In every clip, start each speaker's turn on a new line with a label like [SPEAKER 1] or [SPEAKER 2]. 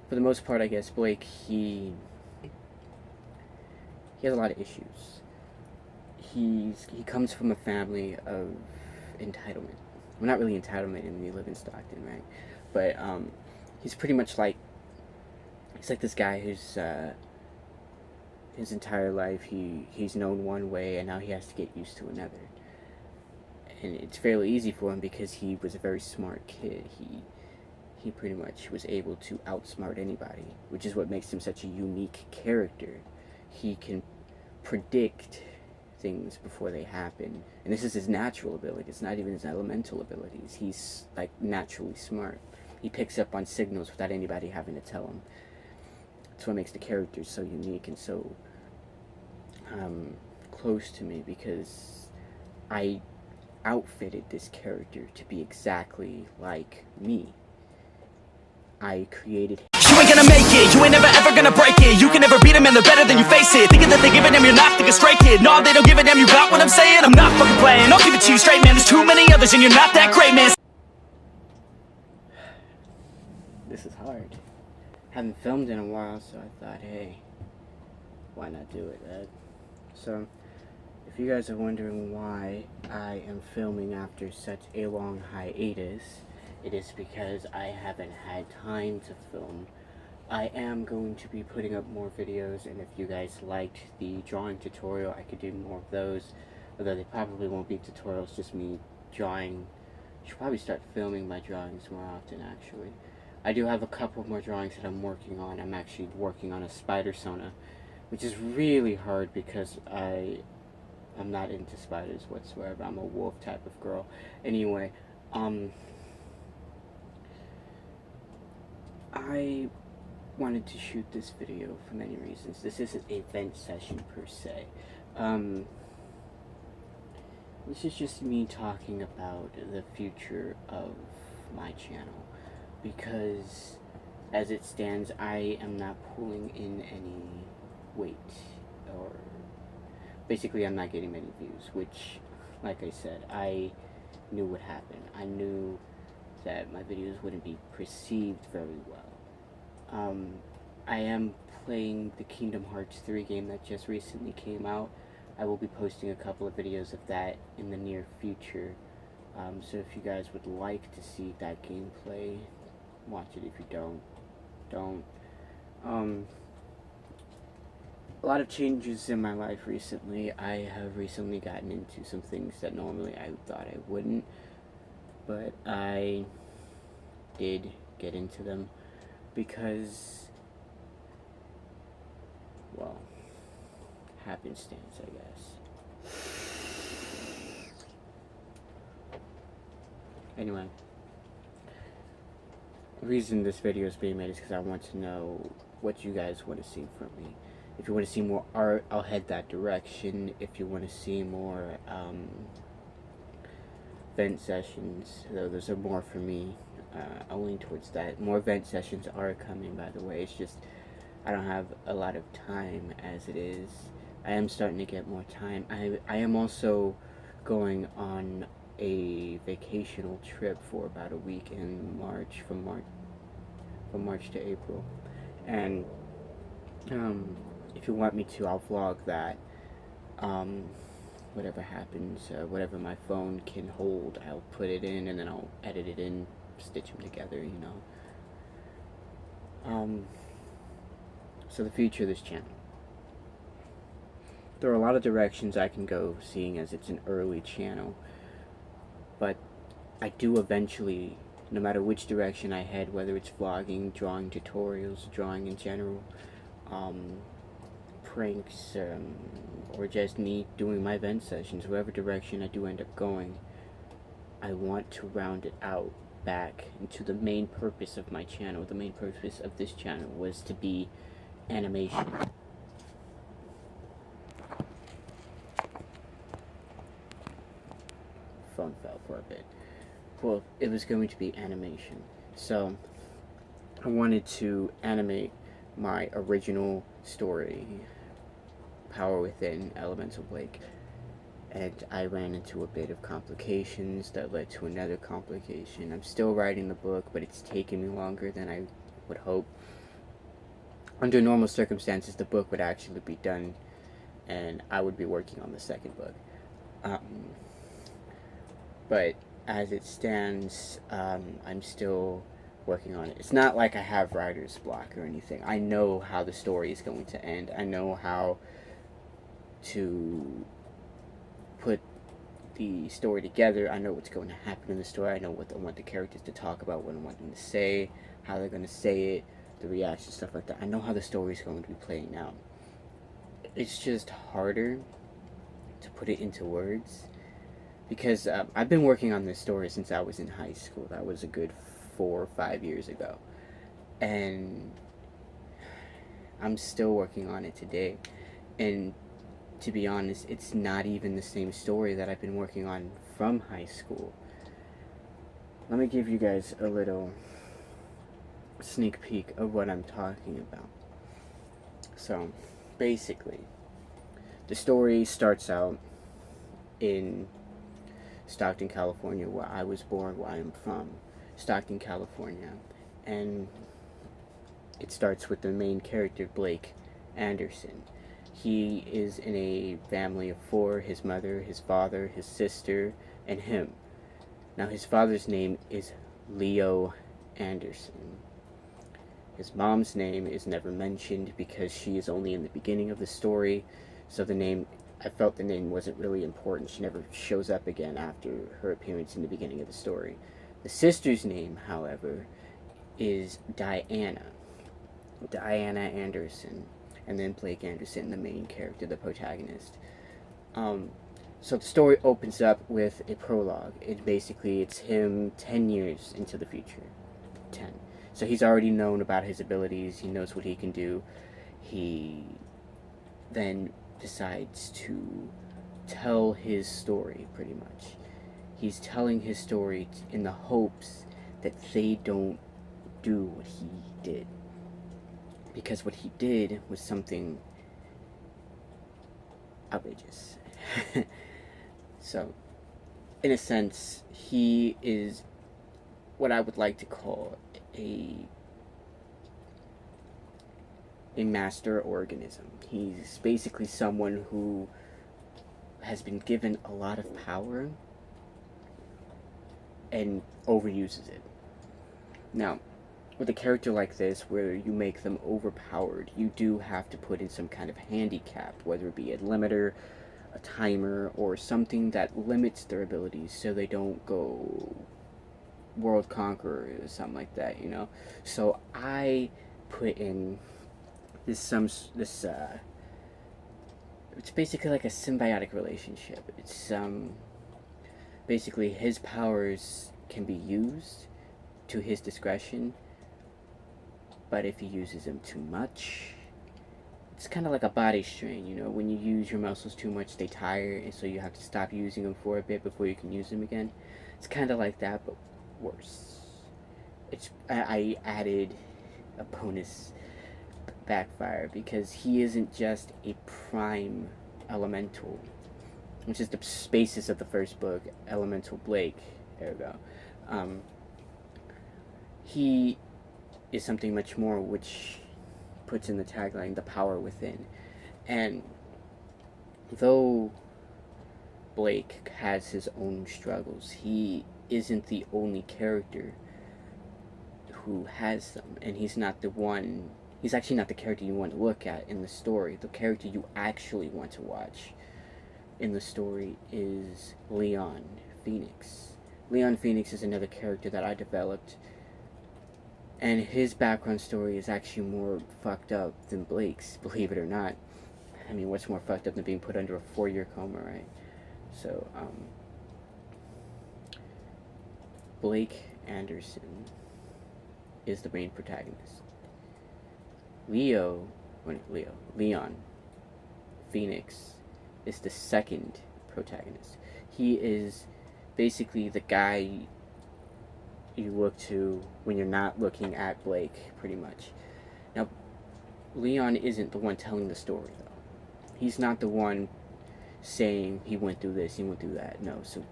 [SPEAKER 1] for the most part, I guess Blake, he has a lot of issues. He comes from a family of entitlement. Well, not really entitlement in you live in Stockton, right? But he's pretty much like, he's like this guy who's his entire life he's known one way, and now he has to get used to another. And it's fairly easy for him because he was a very smart kid. He pretty much was able to outsmart anybody, which is what makes him such a unique character. He can predict things before they happen, and this is his natural ability. It's not even his elemental abilities. He's like naturally smart. He picks up on signals without anybody having to tell him. That's what makes the character so unique and so close to me, because I outfitted this character to be exactly like me. I created.
[SPEAKER 2] You ain't gonna make it, you ain't never ever gonna break it. You can never beat them and they're better than you face it. Thinking that they give a damn, you're not thinking straight, kid. No, they don't give a damn, you got what I'm saying? I'm not fucking playing, I'll give it to you straight, man. There's too many others and you're not that great, man.
[SPEAKER 1] This is hard. Haven't filmed in a while, so I thought, hey, why not do it, right? So, if you guys are wondering why I am filming after such a long hiatus, it is because I haven't had time to film. I am going to be putting up more videos, and if you guys liked the drawing tutorial, I could do more of those. Although they probably won't be tutorials, just me drawing. I should probably start filming my drawings more often, actually. I do have a couple more drawings that I'm working on. I'm actually working on a spider sona, which is really hard because I'm not into spiders whatsoever. I'm a wolf type of girl. Anyway, I wanted to shoot this video for many reasons. This isn't a vent session per se. This is just me talking about the future of my channel, because as it stands, I am not pulling in any weight, or basically I'm not getting many views, which, like I said, I knew would happen. I knew that my videos wouldn't be perceived very well. I am playing the Kingdom Hearts 3 game that just recently came out. I will be posting a couple of videos of that in the near future. So if you guys would like to see that gameplay, watch it. If you don't. A lot of changes in my life recently. I have recently gotten into some things that normally I thought I wouldn't, but I did get into them because, well, happenstance, I guess. Anyway, the reason this video is being made is because I want to know what you guys want to see from me. If you want to see more art, I'll head that direction. If you want to see more vent sessions, though those are more for me, I'll lean towards that. More vent sessions are coming, by the way. It's just I don't have a lot of time as it is. I am starting to get more time. I am also going on a vacational trip for about a week in March, from March to April, and if you want me to, I'll vlog that. Whatever happens, whatever my phone can hold, I'll put it in, and then I'll edit it in, stitch them together, you know. So the future of this channel. There are a lot of directions I can go, seeing as it's an early channel, but I do eventually, no matter which direction I head, whether it's vlogging, drawing tutorials, drawing in general, pranks, or just me doing my vent sessions, whatever direction I do end up going, I want to round it out back into the main purpose of my channel. The main purpose of this channel was to be animation. Phone fell for a bit. Well, it was going to be animation. So I wanted to animate my original story, Power Within, Elemental Blake, and I ran into a bit of complications that led to another complication. I'm still writing the book, but it's taken me longer than I would hope, under normal circumstances, the book would actually be done, and I would be working on the second book. Um, but as it stands, I'm still working on it. It's not like I have writer's block or anything. I know how the story is going to end. I know how to put the story together. I know what's going to happen in the story. I know what I want the characters to talk about, what I want them to say, how they're going to say it, the reaction, stuff like that. I know how the story is going to be playing out. It's just harder to put it into words because I've been working on this story since I was in high school. That was a good 4 or 5 years ago, and I'm still working on it today. And to be honest, it's not even the same story that I've been working on from high school. Let me give you guys a little sneak peek of what I'm talking about. So, basically, the story starts out in Stockton, California, where I was born, where I'm from. Stockton, California. And it starts with the main character, Blake Anderson. He is in a family of four: his mother, his father, his sister, and him. Now, his father's name is Leo Anderson. His mom's name is never mentioned because she is only in the beginning of the story, so I felt the name wasn't really important. She never shows up again after her appearance in the beginning of the story. The sister's name, however, is Diana. Diana Anderson. And then Blake Anderson, the main character, the protagonist. So the story opens up with a prologue. It's him 10 years into the future. 10. So he's already known about his abilities. He knows what he can do. He then decides to tell his story, pretty much. He's telling his story in the hopes that they don't do what he did. Because what he did was something outrageous. So, in a sense, he is what I would like to call a master organism. He's basically someone who has been given a lot of power and overuses it. Now, with a character like this, where you make them overpowered, you do have to put in some kind of handicap, whether it be a limiter, a timer, or something that limits their abilities so they don't go world conqueror or something like that, you know. So I put in this it's basically like a symbiotic relationship. It's basically his powers can be used to his discretion, but if he uses them too much, it's kind of like a body strain, you know. When you use your muscles too much, they tire, and so you have to stop using them for a bit before you can use them again. It's kind of like that, but worse. I added a bonus backfire because he isn't just a prime elemental, which is the basis of the first book, Elemental Blake, ergo. He is something much more, which puts in the tagline, the power within. And though Blake has his own struggles, he isn't the only character who has them, and he's actually not the character you want to look at in the story. The character you actually want to watch in the story is Leon Phoenix. Leon Phoenix is another character that I developed, and his background story is actually more fucked up than Blake's, believe it or not. I mean, what's more fucked up than being put under a 4-year coma, right? So, Blake Anderson is the main protagonist. Leon Phoenix is the second protagonist. He is basically the guy you look to when you're not looking at Blake, pretty much. Now, Leon isn't the one telling the story, though. He's not the one saying he went through this, he went through that. No, so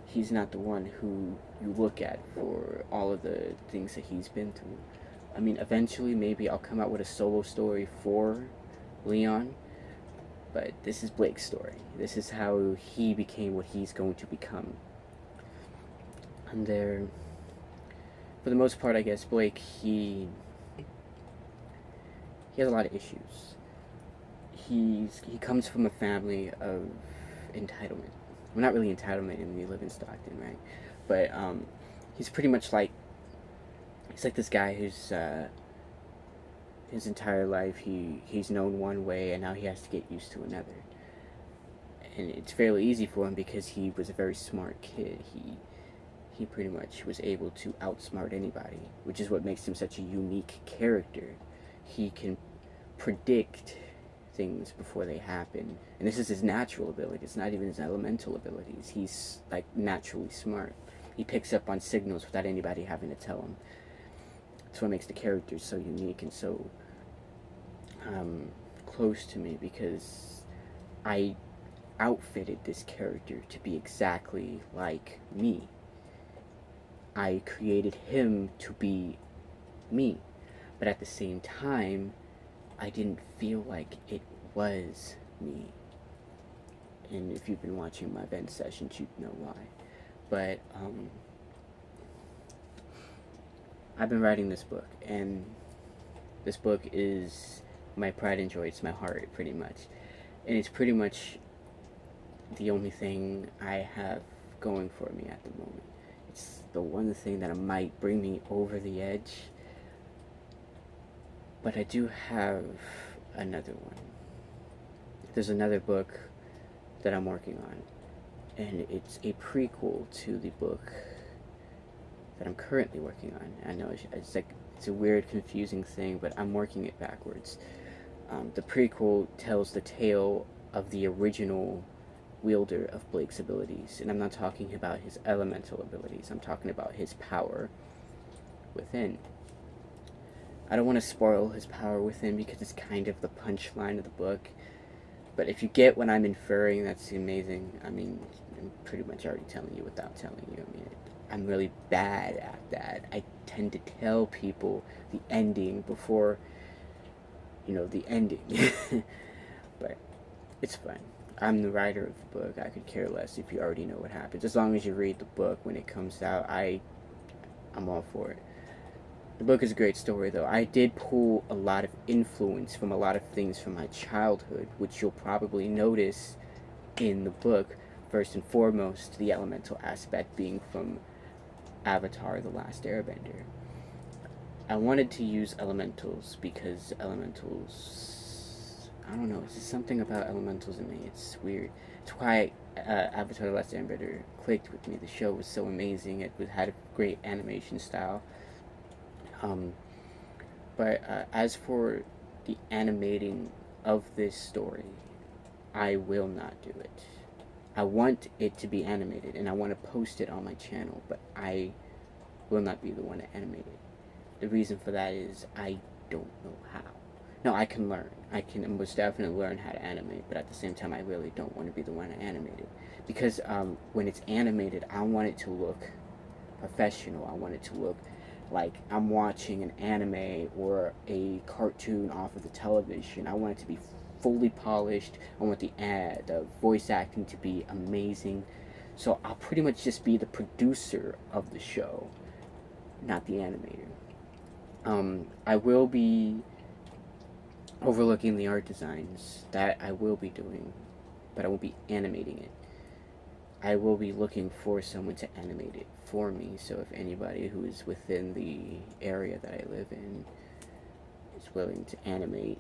[SPEAKER 1] he's not the one who you look at for all of the things that he's been through. I mean, eventually maybe I'll come out with a solo story for Leon, but this is Blake's story. This is how he became what he's going to become. And there, for the most part, I guess Blake, he has a lot of issues. He comes from a family of entitlement. Well, not really entitlement in the live in Stockton, right? But he's pretty much like he's like this guy who's his entire life he's known one way and now he has to get used to another. And it's fairly easy for him because he was a very smart kid. He pretty much was able to outsmart anybody, which is what makes him such a unique character. He can predict things before they happen, and this is his natural ability. It's not even his elemental abilities. He's like naturally smart. He picks up on signals without anybody having to tell him. That's what makes the character so unique and so close to me, because I outfitted this character to be exactly like me. I created him to be me, but at the same time, I didn't feel like it was me. And if you've been watching my event sessions, you'd know why. But I've been writing this book, and this book is my pride and joy. It's my heart, pretty much. And it's pretty much the only thing I have going for me at the moment. It's the one thing that might bring me over the edge. But I do have another one. There's another book that I'm working on, and it's a prequel to the book that I'm currently working on. I know it's a weird, confusing thing, but I'm working it backwards. The prequel tells the tale of the original wielder of Blake's abilities, and I'm not talking about his elemental abilities. I'm talking about his power within. I don't want to spoil his power within because it's kind of the punchline of the book. But if you get what I'm inferring, that's amazing. I mean, I'm pretty much already telling you without telling you. I mean, I'm really bad at that. I tend to tell people the ending before, the ending. But it's fun. I'm the writer of the book. I could care less if you already know what happens. As long as you read the book when it comes out, I'm all for it. The book is a great story, though. I did pull a lot of influence from a lot of things from my childhood, which you'll probably notice in the book. First and foremost, the elemental aspect being from Avatar: The Last Airbender. I wanted to use elementals because elementals, I don't know, it's just something about elementals in me. It's weird. It's why Avatar: The Last Airbender clicked with me. The show was so amazing. It had a great animation style. But as for the animating of this story, I will not do it. I want it to be animated, and I want to post it on my channel, but I will not be the one to animate it. The reason for that is I don't know how. No, I can learn. I can most definitely learn how to animate, but at the same time, I really don't want to be the one to animate it. Because when it's animated, I want it to look professional. I want it to look like I'm watching an anime or a cartoon off of the television. I want it to be fully polished. I want the voice acting to be amazing. So I'll pretty much just be the producer of the show, not the animator. I will be overlooking the art designs. That I will be doing, but I won't be animating it. I will be looking for someone to animate it for me, so if anybody who is within the area that I live in is willing to animate,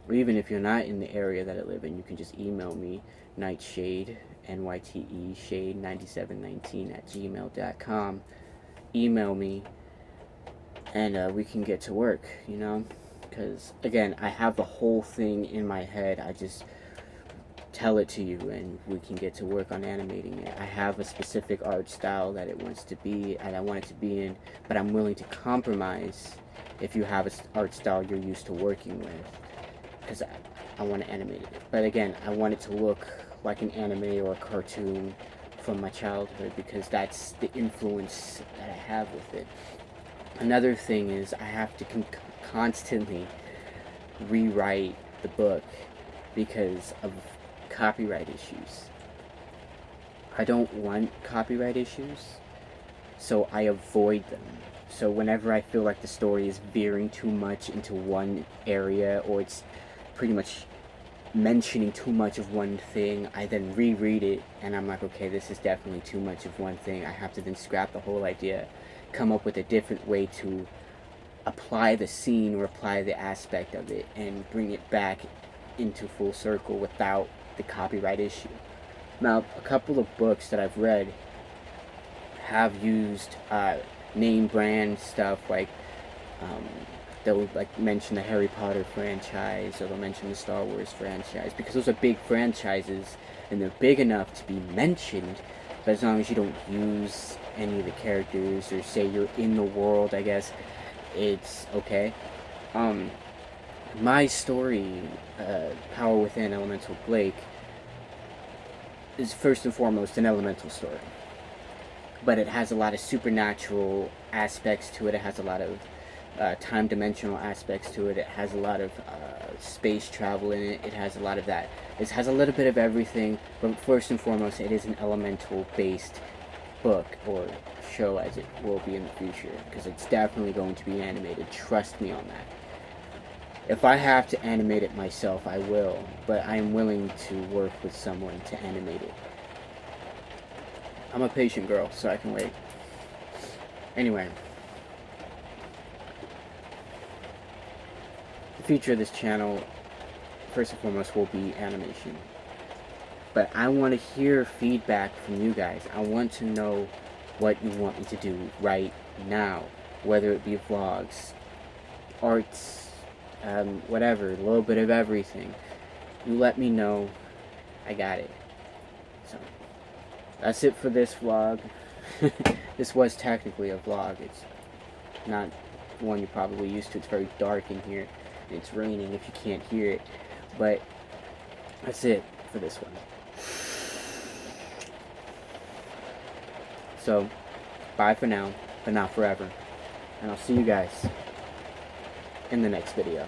[SPEAKER 1] or even if you're not in the area that I live in, you can just email me, NyteShade, NYTE, shade9719 at gmail.com. Email me, and we can get to work, because, again, I have the whole thing in my head. I just tell it to you and we can get to work on animating it. I have a specific art style that it wants to be and I want it to be in, but I'm willing to compromise if you have an art style you're used to working with, because I want to animate it. But again, I want it to look like an anime or a cartoon from my childhood, because that's the influence that I have with it. Another thing is I have to constantly rewrite the book because of copyright issues. I don't want copyright issues, so I avoid them. So whenever I feel like the story is veering too much into one area, or it's pretty much mentioning too much of one thing, I then reread it and I'm like, okay, this is definitely too much of one thing. I have to then scrap the whole idea, come up with a different way to apply the scene or apply the aspect of it and bring it back into full circle without the copyright issue. Now, a couple of books that I've read have used name brand stuff, like they'll like mention the Harry Potter franchise, or they'll mention the Star Wars franchise, because those are big franchises and they're big enough to be mentioned. But as long as you don't use any of the characters or say you're in the world, I guess it's okay. My story, Power Within Elemental Blake, is first and foremost an elemental story, but it has a lot of supernatural aspects to it. It has a lot of time dimensional aspects to it. It has a lot of space travel in it. It has a lot of that. It has a little bit of everything, but first and foremost, it is an elemental based book, or show as it will be in the future, because it's definitely going to be animated. Trust me on that. If I have to animate it myself, I will, but I'm willing to work with someone to animate it. I'm a patient girl, so I can wait. Anyway, the future of this channel, first and foremost, will be animation. But I want to hear feedback from you guys. I want to know what you want me to do right now, whether it be vlogs, arts, whatever, a little bit of everything. You let me know. I got it. So that's it for this vlog. This was technically a vlog. It's not one you're probably used to. It's very dark in here. It's raining if you can't hear it. But that's it for this one. So, bye for now, but not forever. And I'll see you guys in the next video.